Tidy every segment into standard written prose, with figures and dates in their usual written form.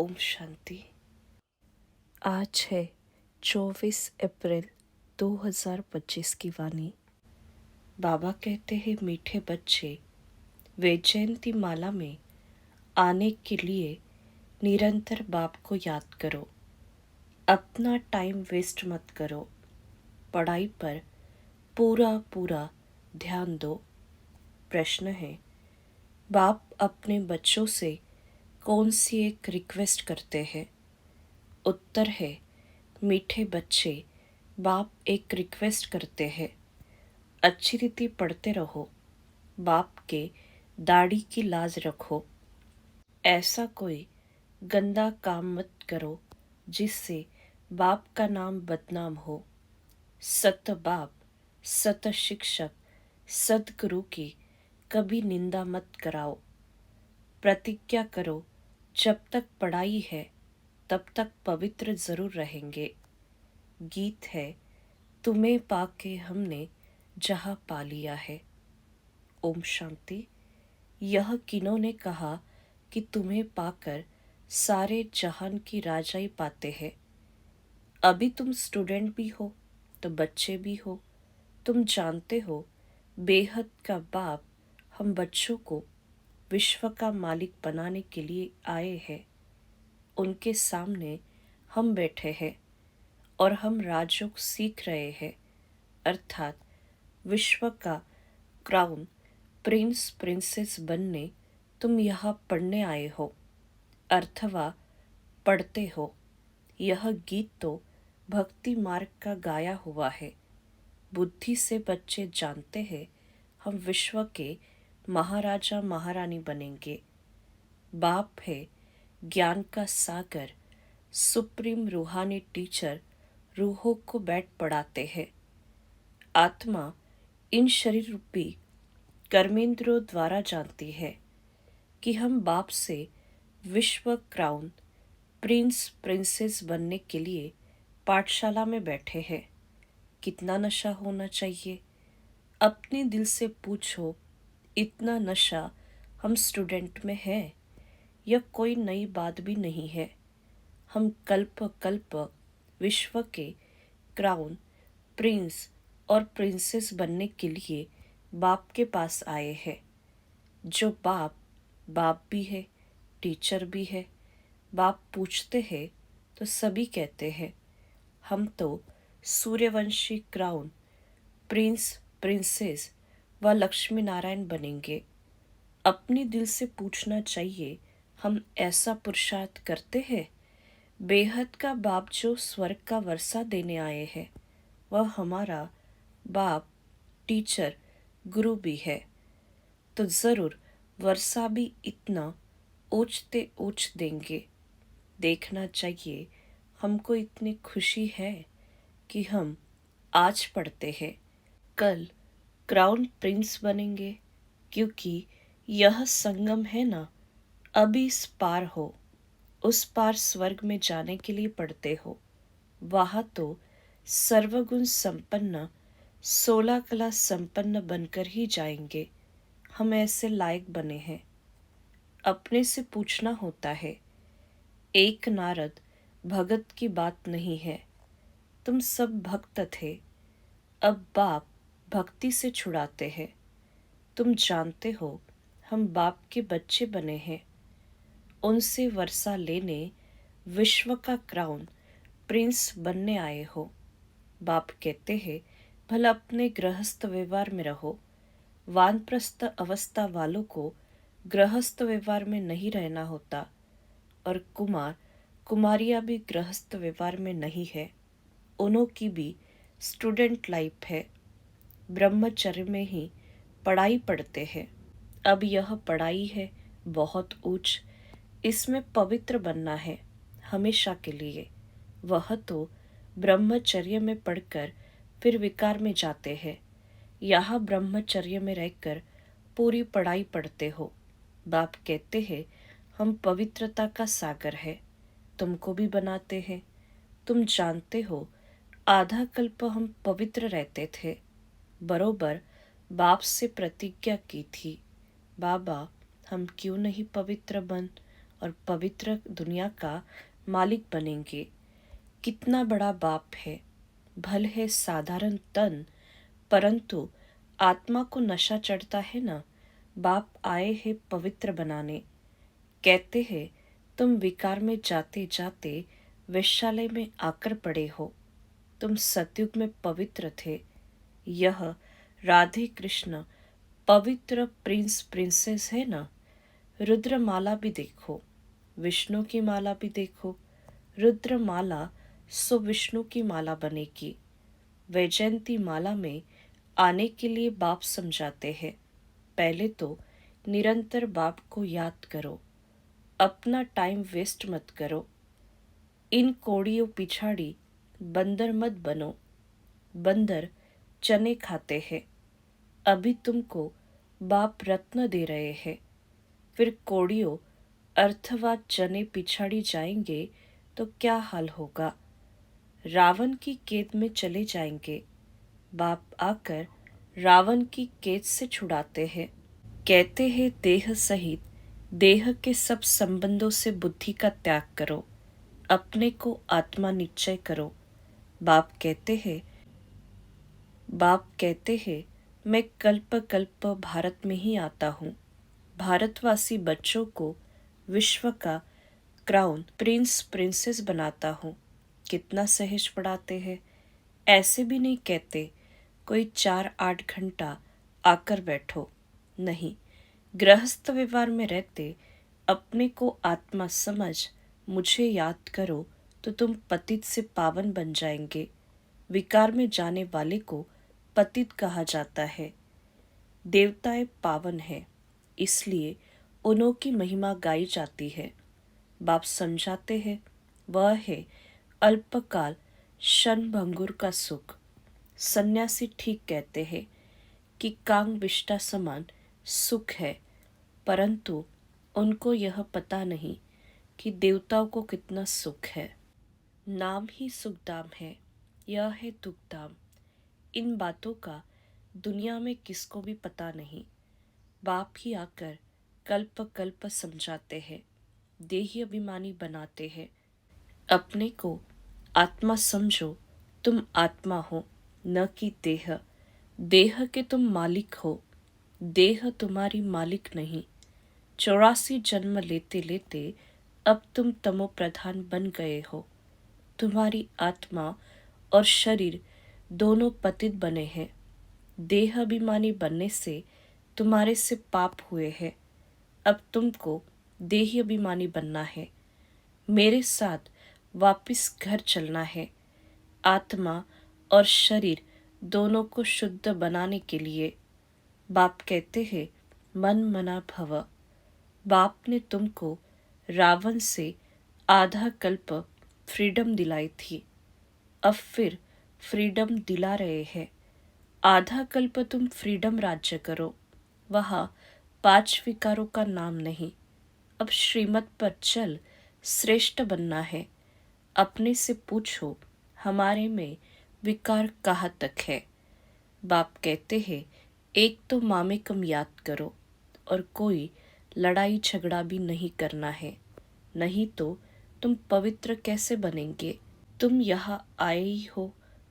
ओम शांति। आज है 24 अप्रैल 2025 की वाणी। बाबा कहते हैं, मीठे बच्चे, वैजयंती माला में आने के लिए निरंतर बाप को याद करो। अपना टाइम वेस्ट मत करो। पढ़ाई पर पूरा पूरा ध्यान दो। प्रश्न है, बाप अपने बच्चों से कौन सी एक रिक्वेस्ट करते हैं? उत्तर है, मीठे बच्चे, बाप एक रिक्वेस्ट करते हैं, अच्छी रीति पढ़ते रहो, बाप के दाढ़ी की लाज रखो, ऐसा कोई गंदा काम मत करो जिससे बाप का नाम बदनाम हो। सत बाप, सत शिक्षक, सदगुरु की कभी निंदा मत कराओ। प्रतिज्ञा करो, जब तक पढ़ाई है तब तक पवित्र जरूर रहेंगे। गीत है, तुम्हें पाके हमने जहाँ पा लिया है। ओम शांति। यह किन्होंने कहा कि तुम्हें पाकर सारे जहान की राजाई पाते हैं? अभी तुम स्टूडेंट भी हो तो बच्चे भी हो। तुम जानते हो, बेहद का बाप हम बच्चों को विश्व का मालिक बनाने के लिए आए हैं। उनके सामने हम बैठे हैं और हम राजयोग सीख रहे हैं, अर्थात विश्व का क्राउन प्रिंस प्रिंसेस बनने तुम यहाँ पढ़ने आए हो अथवा पढ़ते हो। यह गीत तो भक्ति मार्ग का गाया हुआ है। बुद्धि से बच्चे जानते हैं हम विश्व के महाराजा महारानी बनेंगे। बाप है ज्ञान का सागर, सुप्रीम रूहानी टीचर रूहों को बैठ पढ़ाते हैं। आत्मा इन शरीर रूपी कर्मेंद्रियों द्वारा जानती है कि हम बाप से विश्व क्राउन प्रिंस प्रिंसेस बनने के लिए पाठशाला में बैठे हैं। कितना नशा होना चाहिए? अपने दिल से पूछो, इतना नशा हम स्टूडेंट में है? यह कोई नई बात भी नहीं है। हम कल्प कल्प विश्व के क्राउन प्रिंस और प्रिंसेस बनने के लिए बाप के पास आए हैं। जो बाप बाप भी है, टीचर भी है। बाप पूछते हैं तो सभी कहते हैं, हम तो सूर्यवंशी क्राउन प्रिंस प्रिंसेस व लक्ष्मी नारायण बनेंगे। अपने दिल से पूछना चाहिए, हम ऐसा पुरुषार्थ करते हैं? बेहद का बाप जो स्वर्ग का वर्षा देने आए हैं, वह हमारा बाप टीचर गुरु भी है, तो जरूर वर्षा भी इतना ओछते ओछ देंगे। देखना चाहिए, हमको इतनी खुशी है कि हम आज पढ़ते हैं, कल क्राउन प्रिंस बनेंगे, क्योंकि यह संगम है ना। अभी इस पार हो, उस पार स्वर्ग में जाने के लिए पढ़ते हो। वहां तो सर्वगुण संपन्न 16 कला संपन्न बनकर ही जाएंगे। हम ऐसे लायक बने हैं। अपने से पूछना होता है। एक नारद भगत की बात नहीं है, तुम सब भक्त थे, अब बाप भक्ति से छुड़ाते हैं। तुम जानते हो, हम बाप के बच्चे बने हैं। उनसे वर्षा लेने विश्व का क्राउन प्रिंस बनने आए हो। बाप कहते हैं, भला अपने गृहस्थ व्यवहार में रहो। वानप्रस्थ अवस्था वालों को गृहस्थ व्यवहार में नहीं रहना होता, और कुमार कुमारियां भी गृहस्थ व्यवहार में नहीं है। उन्हों की भी स्टूडेंट लाइफ है। ब्रह्मचर्य में ही पढ़ाई पढ़ते हैं। अब यह पढ़ाई है बहुत उच्च, इसमें पवित्र बनना है हमेशा के लिए। वह तो ब्रह्मचर्य में पढ़कर फिर विकार में जाते हैं। यहाँ ब्रह्मचर्य में रहकर पूरी पढ़ाई पढ़ते हो। बाप कहते हैं, हम पवित्रता का सागर है, तुमको भी बनाते हैं। तुम जानते हो, आधा कल्प हम पवित्र रहते थे। बरोबर बाप से प्रतिज्ञा की थी, बाबा हम क्यों नहीं पवित्र बन और पवित्र दुनिया का मालिक बनेंगे। कितना बड़ा बाप है। भले है साधारण तन, परंतु आत्मा को नशा चढ़ता है ना। बाप आए हैं पवित्र बनाने। कहते हैं तुम विकार में जाते जाते वेश्यालय में आकर पड़े हो। तुम सतयुग में पवित्र थे। यह राधे कृष्ण पवित्र प्रिंस प्रिंसेस है ना। रुद्रमाला भी देखो, विष्णु की माला भी देखो। रुद्रमाला सो विष्णु की माला बनेगी। वैजयंती माला में आने के लिए बाप समझाते हैं। पहले तो निरंतर बाप को याद करो। अपना टाइम वेस्ट मत करो। इन कोड़ियों पिछाड़ी बंदर मत बनो। बंदर चने खाते हैं। अभी तुमको बाप रत्न दे रहे हैं, फिर कोड़ियों अर्थात चने पिछाड़ी जाएंगे तो क्या हाल होगा। रावण की कैद में चले जाएंगे। बाप आकर रावण की कैद से छुड़ाते हैं। कहते हैं देह सहित देह के सब संबंधों से बुद्धि का त्याग करो। अपने को आत्मा निश्चय करो। बाप कहते हैं मैं कल्प कल्प भारत में ही आता हूँ। भारतवासी बच्चों को विश्व का क्राउन प्रिंस प्रिंसेस बनाता हूँ। कितना सहज पढ़ाते हैं। ऐसे भी नहीं कहते कोई 4-8 घंटा आकर बैठो। नहीं, गृहस्थ व्यवहार में रहते अपने को आत्मा समझ मुझे याद करो तो तुम पतित से पावन बन जाएंगे। विकार में जाने वाले को पतित कहा जाता है। देवताएं पावन है, इसलिए उन्हों की महिमा गाई जाती है। बाप समझाते हैं वह है अल्पकाल क्षणभंगुर का सुख। सन्यासी ठीक कहते हैं कि कांग विष्टा समान सुख है, परंतु उनको यह पता नहीं कि देवताओं को कितना सुख है। नाम ही सुखधाम है, यह है दुखधाम। इन बातों का दुनिया में किसको भी पता नहीं। बाप ही आकर कल्प कल्प समझाते हैं, देही अभिमानी बनाते हैं। अपने को आत्मा समझो। तुम आत्मा हो, न कि देह। देह के तुम मालिक हो, देह तुम्हारी मालिक नहीं। 84 जन्म लेते लेते अब तुम तमो प्रधान बन गए हो। तुम्हारी आत्मा और शरीर दोनों पतित बने हैं। देह अभिमानी बनने से तुम्हारे से पाप हुए हैं। अब तुमको देही अभिमानी बनना है। मेरे साथ वापिस घर चलना है। आत्मा और शरीर दोनों को शुद्ध बनाने के लिए। बाप कहते हैं मन मना भव। बाप ने तुमको रावण से आधा कल्प फ्रीडम दिलाई थी, अब फिर फ्रीडम दिला रहे हैं। आधा कल्प तुम फ्रीडम राज्य करो। वहाँ 5 विकारों का नाम नहीं। अब श्रीमत पर चल, श्रेष्ठ बनना है। अपने से पूछो हमारे में विकार कहाँ तक है। बाप कहते हैं एक तो मामे कम याद करो और कोई लड़ाई झगड़ा भी नहीं करना है, नहीं तो तुम पवित्र कैसे बनेंगे। तुम यहाँ आए ही हो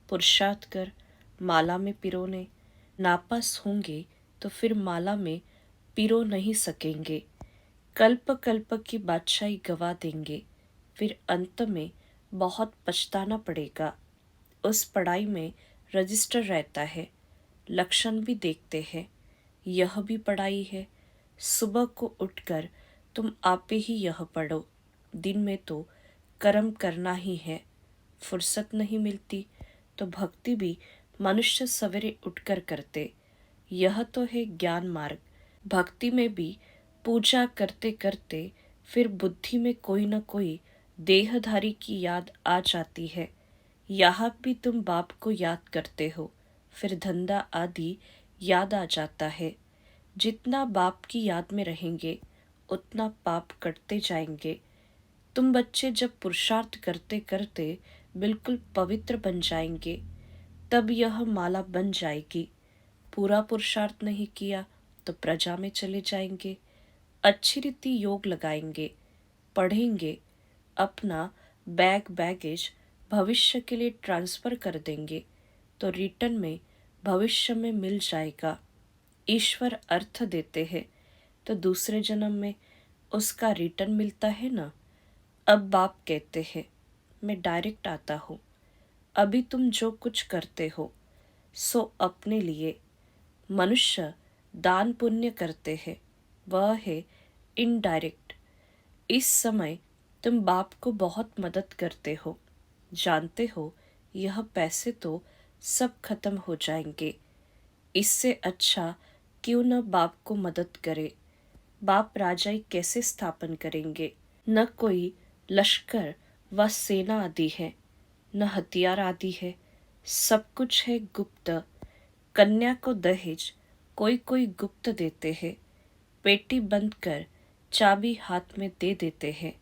पुरुषार्थ कर माला में पिरोने। नापास होंगे तो फिर माला में पिरो नहीं सकेंगे। कल्प कल्प की बादशाही गवा देंगे, फिर अंत में बहुत पछताना पड़ेगा। उस पढ़ाई में रजिस्टर रहता है, लक्षण भी देखते हैं। यह भी पढ़ाई है। सुबह को उठकर तुम आपे ही यह पढ़ो। दिन में तो कर्म करना ही है। फुर्सत नहीं मिलती तो भक्ति भी मनुष्य सवेरे उठकर करते। यह तो है ज्ञान मार्ग। भक्ति में भी पूजा करते करते फिर बुद्धि में कोई न कोई देहधारी की याद आ जाती है। यहाँ भी तुम बाप को याद करते हो, फिर धंधा आदि याद आ जाता है। जितना बाप की याद में रहेंगे उतना पाप कटते जाएंगे। तुम बच्चे जब पुरुषार्थ करते करते बिल्कुल पवित्र बन जाएंगे, तब यह माला बन जाएगी। पूरा पुरुषार्थ नहीं किया तो प्रजा में चले जाएंगे। अच्छी रीति योग लगाएंगे, पढ़ेंगे, अपना बैगेज भविष्य के लिए ट्रांसफ़र कर देंगे तो रिटर्न में भविष्य में मिल जाएगा। ईश्वर अर्थ देते हैं तो दूसरे जन्म में उसका रिटर्न मिलता है ना। अब बाप कहते हैं, मैं डायरेक्ट आता हूँ। अभी तुम जो कुछ करते हो सो अपने लिए। मनुष्य दान पुण्य करते हैं, वह है इनडायरेक्ट। इस समय तुम बाप को बहुत मदद करते हो। जानते हो यह पैसे तो सब खत्म हो जाएंगे। इससे अच्छा क्यों न बाप को मदद करे। बाप राजाई कैसे स्थापन करेंगे? न कोई लश्कर व सेना आदि है, न हथियार आदि है। सब कुछ है गुप्त। कन्या को दहेज कोई कोई गुप्त देते हैं। पेटी बंद कर चाबी हाथ में दे देते हैं।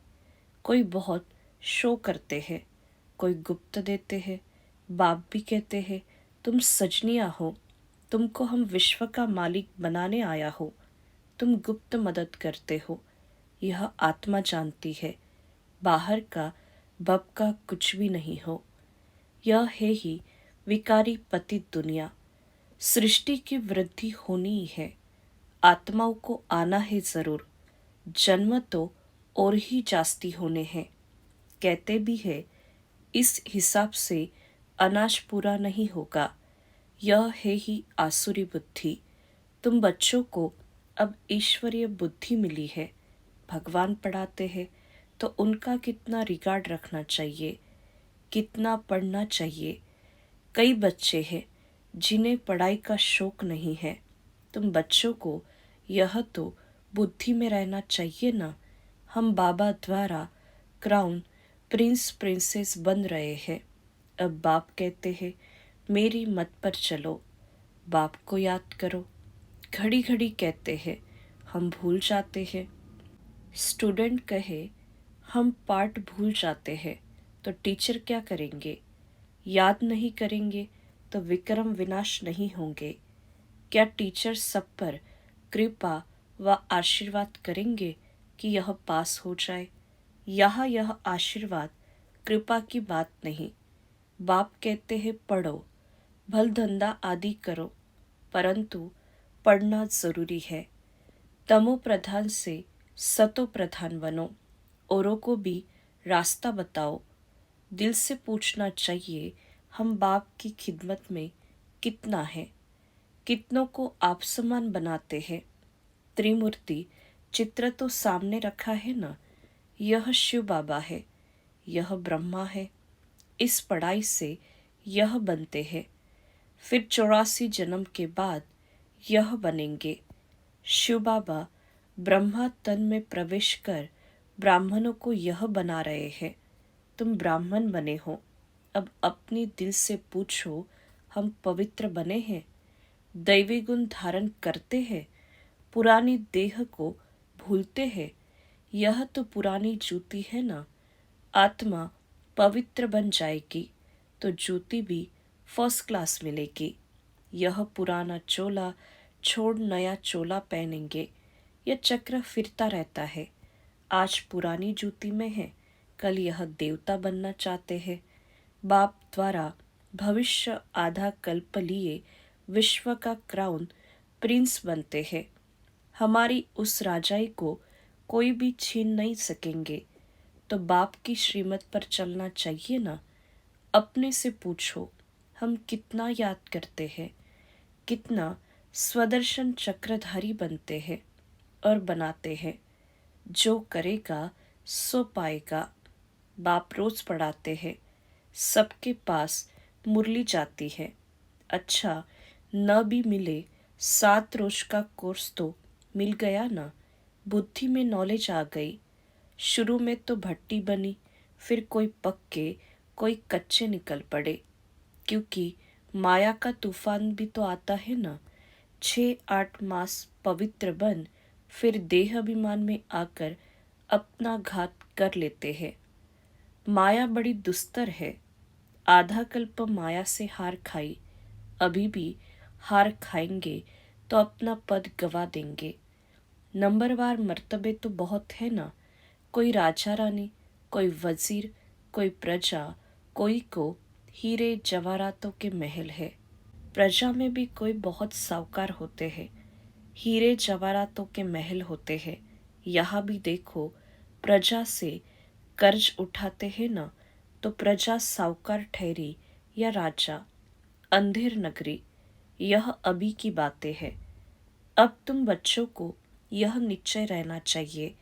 कोई बहुत शो करते हैं, कोई गुप्त देते हैं। बाप भी कहते हैं, तुम सजनिया हो, तुमको हम विश्व का मालिक बनाने आया हो। तुम गुप्त मदद करते हो, यह आत्मा जानती है। बाहर का बब का कुछ भी नहीं हो। यह है ही विकारी पतित दुनिया। सृष्टि की वृद्धि होनी ही है। आत्माओं को आना है जरूर। जन्म तो और ही जास्ती होने हैं। कहते भी है, इस हिसाब से अनाज पूरा नहीं होगा। यह है ही आसुरी बुद्धि। तुम बच्चों को अब ईश्वरीय बुद्धि मिली है। भगवान पढ़ाते हैं तो उनका कितना रिगार्ड रखना चाहिए, कितना पढ़ना चाहिए। कई बच्चे हैं जिन्हें पढ़ाई का शौक नहीं है। तुम बच्चों को यह तो बुद्धि में रहना चाहिए ना। हम बाबा द्वारा क्राउन प्रिंस प्रिंसेस बन रहे हैं। अब बाप कहते हैं, मेरी मत पर चलो, बाप को याद करो। घड़ी घड़ी कहते हैं, हम भूल जाते हैं। स्टूडेंट कहे, हम पाठ भूल जाते हैं तो टीचर क्या करेंगे? याद नहीं करेंगे तो विक्रम विनाश नहीं होंगे। क्या टीचर सब पर कृपा व आशीर्वाद करेंगे कि यह पास हो जाए? यह आशीर्वाद कृपा की बात नहीं। बाप कहते हैं, पढ़ो, भल धंधा आदि करो, परंतु पढ़ना जरूरी है। तमो प्रधान से सतो प्रधान बनो, औरों को भी रास्ता बताओ। दिल से पूछना चाहिए, हम बाप की खिदमत में कितना है? कितनों को आप समान बनाते हैं? त्रिमूर्ति चित्र तो सामने रखा है ना। यह शिव बाबा है, यह ब्रह्मा है। इस पढ़ाई से यह बनते हैं, फिर 84 जन्म के बाद यह बनेंगे। शिव बाबा ब्रह्मा तन में प्रवेश कर ब्राह्मणों को यह बना रहे हैं। तुम ब्राह्मण बने हो। अब अपनी दिल से पूछो, हम पवित्र बने हैं? दैवी गुण धारण करते हैं? पुरानी देह को भूलते हैं? यह तो पुरानी जूती है ना। आत्मा पवित्र बन जाएगी तो जूती भी फर्स्ट क्लास मिलेगी। यह पुराना चोला छोड़ नया चोला पहनेंगे। यह चक्र फिरता रहता है। आज पुरानी जूती में है, कल यह देवता बनना चाहते हैं। बाप द्वारा भविष्य आधा कल्प लिए विश्व का क्राउन प्रिंस बनते हैं। हमारी उस राजाई को कोई भी छीन नहीं सकेंगे। तो बाप की श्रीमत पर चलना चाहिए ना। अपने से पूछो, हम कितना याद करते हैं, कितना स्वदर्शन चक्रधारी बनते हैं और बनाते हैं। जो करेगा सो पाएगा। बाप रोज पढ़ाते हैं, सबके पास मुरली जाती है। अच्छा, न भी मिले 7 रोज का कोर्स तो मिल गया ना। बुद्धि में नॉलेज आ गई। शुरू में तो भट्टी बनी, फिर कोई पक्के कोई कच्चे निकल पड़े। क्योंकि माया का तूफान भी तो आता है ना। 6-8 मास पवित्र बन फिर देह अभिमान में आकर अपना घात कर लेते हैं। माया बड़ी दुस्तर है। आधा कल्प माया से हार खाई, अभी भी हार खाएंगे तो अपना पद गवा देंगे। नंबरवार मर्तबे तो बहुत है ना। कोई राजा रानी, कोई वजीर, कोई प्रजा, कोई को हीरे जवाहरातों के महल है। प्रजा में भी कोई बहुत साहूकार होते हैं, हीरे जवाहरातों के महल होते हैं। यहाँ भी देखो, प्रजा से कर्ज उठाते हैं ना, तो प्रजा साहूकार ठहरी या राजा। अंधेर नगरी, यह अभी की बातें हैं। अब तुम बच्चों को यह निश्चय रहना चाहिए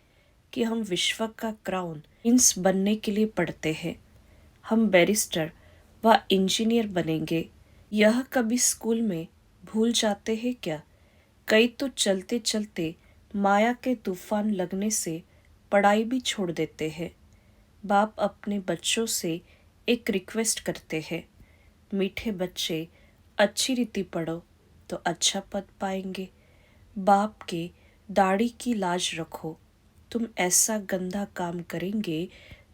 कि हम विश्व का क्राउन प्रिंस बनने के लिए पढ़ते हैं। हम बैरिस्टर व इंजीनियर बनेंगे। यह कभी स्कूल में भूल जाते हैं क्या? कई तो चलते चलते माया के तूफान लगने से पढ़ाई भी छोड़ देते हैं। बाप अपने बच्चों से एक रिक्वेस्ट करते हैं, मीठे बच्चे, अच्छी रीति पढ़ो तो अच्छा पद पाएंगे। बाप के दाढ़ी की लाज रखो। तुम ऐसा गंदा काम करेंगे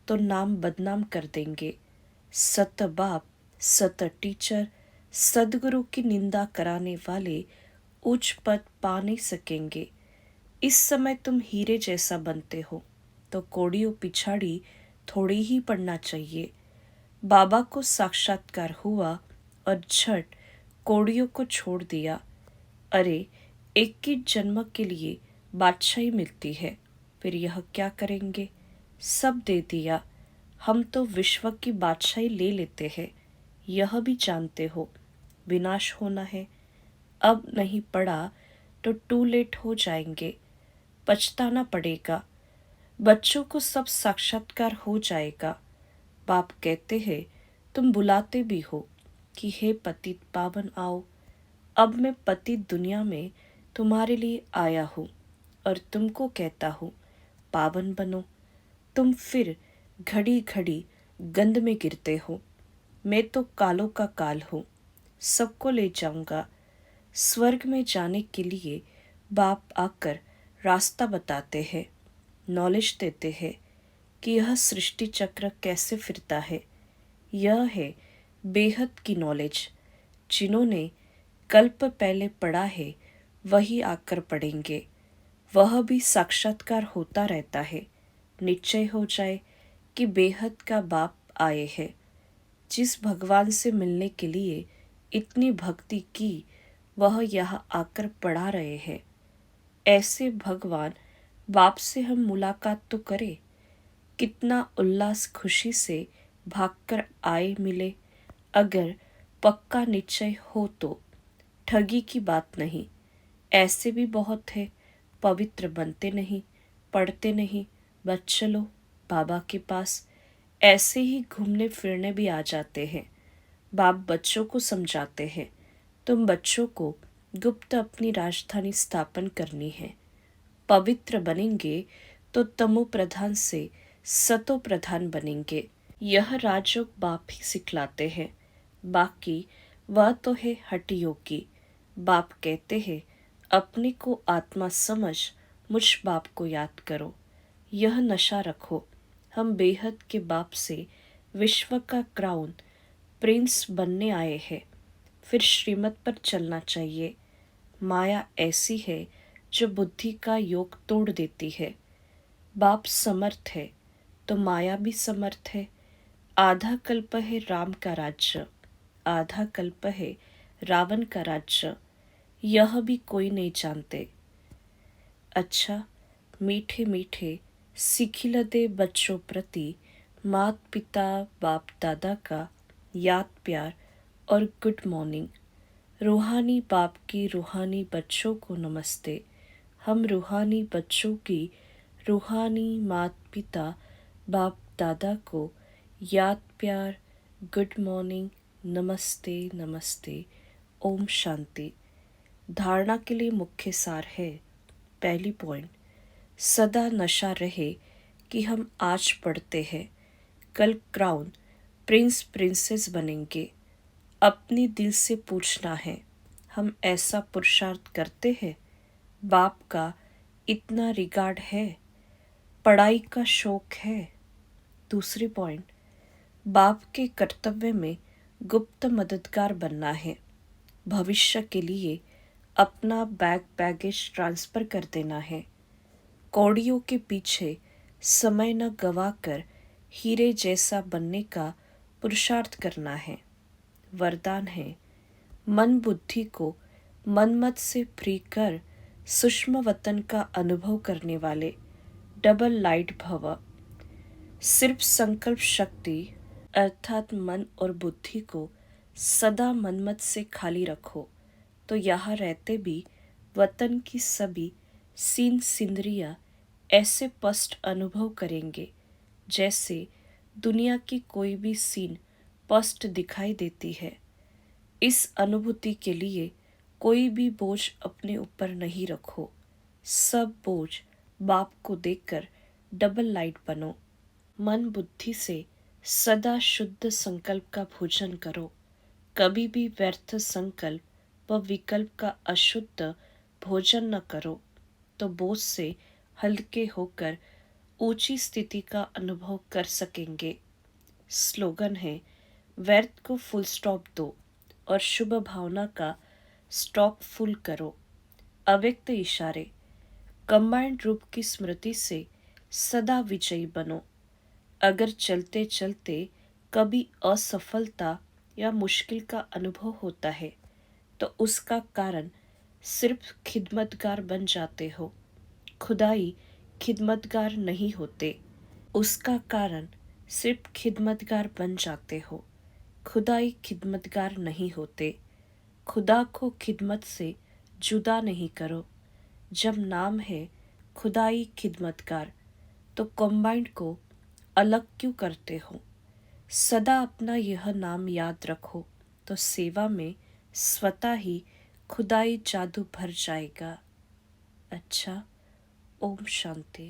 तो नाम बदनाम कर देंगे। सत बाप, सत टीचर, सदगुरु की निंदा कराने वाले उच्च पद पा नहीं सकेंगे। इस समय तुम हीरे जैसा बनते हो तो कोड़ियों पिछाड़ी थोड़ी ही पड़ना चाहिए। बाबा को साक्षात्कार हुआ और झट कोड़ियों को छोड़ दिया। अरे, एक ही जन्म के लिए बादशाही मिलती है, फिर यह क्या करेंगे? सब दे दिया। हम तो विश्व की बादशाही ले लेते हैं, यह भी जानते हो। विनाश होना है। अब नहीं पढ़ा तो टू लेट हो जाएंगे, पछताना पड़ेगा। बच्चों को सब साक्षात्कार हो जाएगा। बाप कहते हैं, तुम बुलाते भी हो कि हे पतित पावन आओ। अब मैं पतित दुनिया में तुम्हारे लिए आया हूँ और तुमको कहता हूँ, पावन बनो। तुम फिर घड़ी घड़ी गंद में गिरते हो। मैं तो कालों का काल हूँ, सबको ले जाऊंगा। स्वर्ग में जाने के लिए बाप आकर रास्ता बताते हैं, नॉलेज देते हैं कि यह सृष्टि चक्र कैसे फिरता है। यह है बेहद की नॉलेज। जिन्होंने कल्प पहले पढ़ा है वही आकर पढ़ेंगे। वह भी साक्षात्कार होता रहता है। निश्चय हो जाए कि बेहद का बाप आए हैं। जिस भगवान से मिलने के लिए इतनी भक्ति की, वह यहाँ आकर पढ़ा रहे हैं। ऐसे भगवान बाप से हम मुलाकात तो करें। कितना उल्लास खुशी से भागकर आए मिले। अगर पक्का निश्चय हो तो ठगी की बात नहीं। ऐसे भी बहुत है, पवित्र बनते नहीं, पढ़ते नहीं, बस चलो बाबा के पास। ऐसे ही घूमने फिरने भी आ जाते हैं। बाप बच्चों को समझाते हैं, तुम बच्चों को गुप्त अपनी राजधानी स्थापन करनी है। पवित्र बनेंगे तो तमो प्रधान से सतो प्रधान बनेंगे। यह राजयोग बाप ही सिखलाते हैं। बाकी वह तो है हठ योगी। बाप कहते हैं, अपने को आत्मा समझ मुझ बाप को याद करो। यह नशा रखो, हम बेहद के बाप से विश्व का क्राउन प्रिंस बनने आए हैं। फिर श्रीमत पर चलना चाहिए। माया ऐसी है जो बुद्धि का योग तोड़ देती है। बाप समर्थ है तो माया भी समर्थ है। आधा कल्प है राम का राज्य, आधा कल्प है रावण का राज्य। यह भी कोई नहीं जानते। अच्छा, मीठे मीठे सिखिलदे बच्चों प्रति मात पिता बाप दादा का याद प्यार और गुड मॉर्निंग। रूहानी बाप की रूहानी बच्चों को नमस्ते। हम रूहानी बच्चों की रूहानी मात पिता बाप दादा को याद प्यार, गुड मॉर्निंग, नमस्ते नमस्ते, ओम शांति। धारणा के लिए मुख्य सार है। पहली पॉइंट, सदा नशा रहे कि हम आज पढ़ते हैं, कल क्राउन प्रिंस प्रिंसेस बनेंगे। अपनी दिल से पूछना है, हम ऐसा पुरुषार्थ करते हैं? बाप का इतना रिगार्ड है? पढ़ाई का शौक है? दूसरी पॉइंट, बाप के कर्तव्य में गुप्त मददगार बनना है। भविष्य के लिए अपना बैगेज ट्रांसफर कर देना है। कौड़ियों के पीछे समय न गवाकर हीरे जैसा बनने का पुरुषार्थ करना है। वरदान है, मन बुद्धि को मनमत से फ्री कर सूक्ष्म वतन का अनुभव करने वाले डबल लाइट भव। सिर्फ संकल्प शक्ति अर्थात मन और बुद्धि को सदा मनमत से खाली रखो तो यहाँ रहते भी वतन की सभी सीन सिंदरियाँ ऐसे स्पष्ट अनुभव करेंगे जैसे दुनिया की कोई भी सीन स्पष्ट दिखाई देती है। इस अनुभूति के लिए कोई भी बोझ अपने ऊपर नहीं रखो। सब बोझ बाप को देकर डबल लाइट बनो। मन बुद्धि से सदा शुद्ध संकल्प का भोजन करो। कभी भी व्यर्थ संकल्प व विकल्प का अशुद्ध भोजन न करो तो बोझ से हल्के होकर ऊंची स्थिति का अनुभव कर सकेंगे। स्लोगन है, व्यर्थ को फुल स्टॉप दो और शुभ भावना का स्टॉक फुल करो। अव्यक्त इशारे, कंबाइंड रूप की स्मृति से सदा विजयी बनो। अगर चलते चलते कभी असफलता या मुश्किल का अनुभव होता है तो उसका कारण सिर्फ खिदमतगार बन जाते हो, खुदाई खिदमतगार नहीं होते। उसका कारण सिर्फ खिदमतगार बन जाते हो, खुदाई खिदमतगार नहीं होते। खुदा को खिदमत से जुदा नहीं करो। जब नाम है खुदाई खिदमतगार तो कंबाइंड को अलग क्यों करते हो? सदा अपना यह नाम याद रखो तो सेवा में स्वतः ही खुदाई जादू भर जाएगा। अच्छा, ओम शांति।